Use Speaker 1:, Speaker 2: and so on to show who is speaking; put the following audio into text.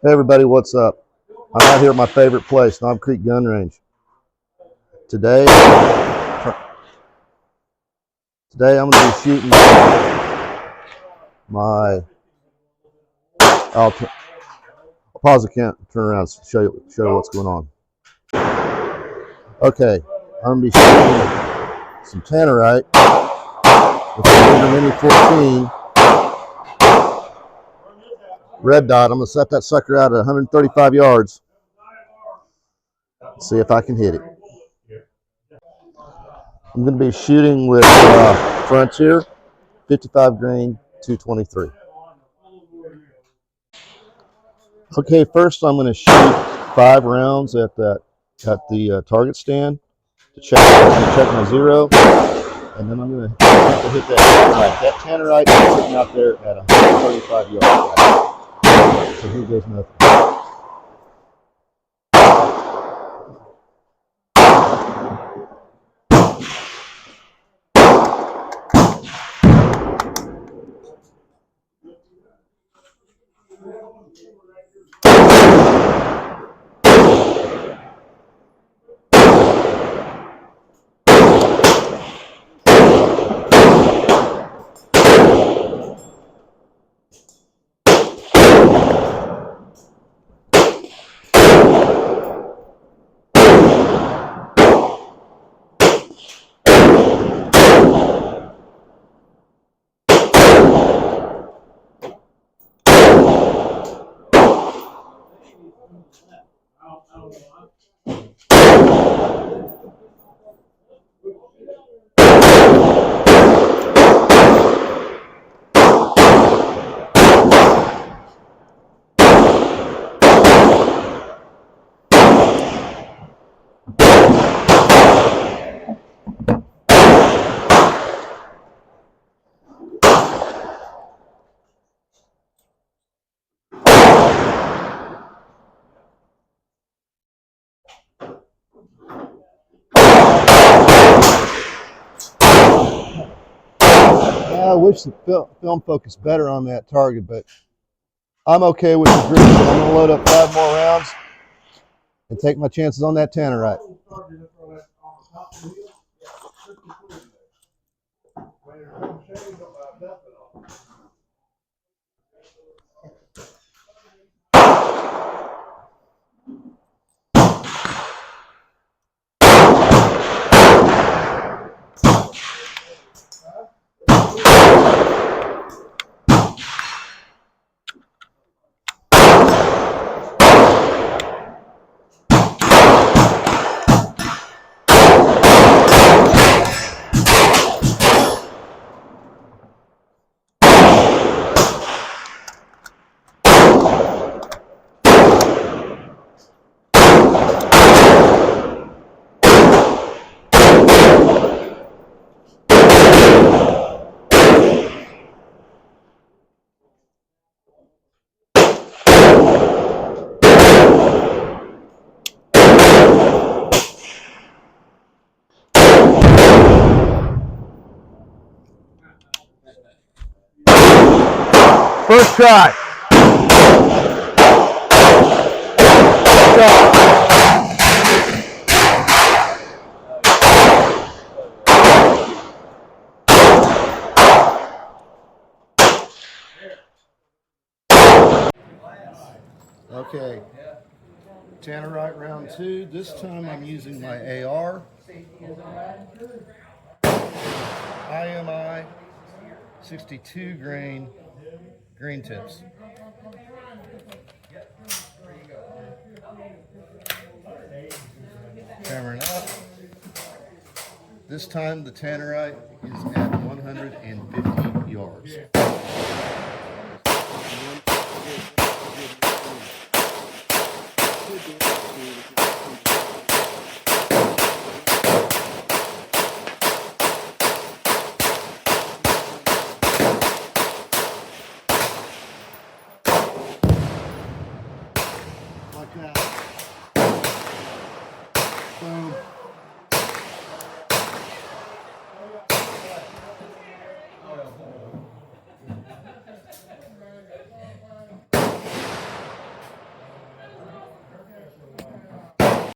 Speaker 1: Hey everybody, what's up? I'm out here at my favorite place, Knob Creek Gun Range. Today I'm going to be shooting my. I'll pause the count, turn around, and show you what's going on. Okay, I'm going to be shooting some Tannerite with the Ruger Mini 14 red dot. I'm going to set that sucker out at 135 yards. See if I can hit it. I'm going to be shooting with Frontier 55 grain 223. Okay, first I'm going to shoot 5 rounds at the target stand to check my zero, and then I'm going to hit that Tannerite. That Tannerite is sitting out there at 135 yards. So here goes nothing. I wish the film focused better on that target, but I'm okay with the group. So I'm going to load up 5 more rounds and take my chances on that Tannerite. First try. Okay, Tannerite round 2. This time I'm using my AR. IMI 62 grain green tips. Hammering up. This time the Tannerite is at 150 yards. Like that. Boom.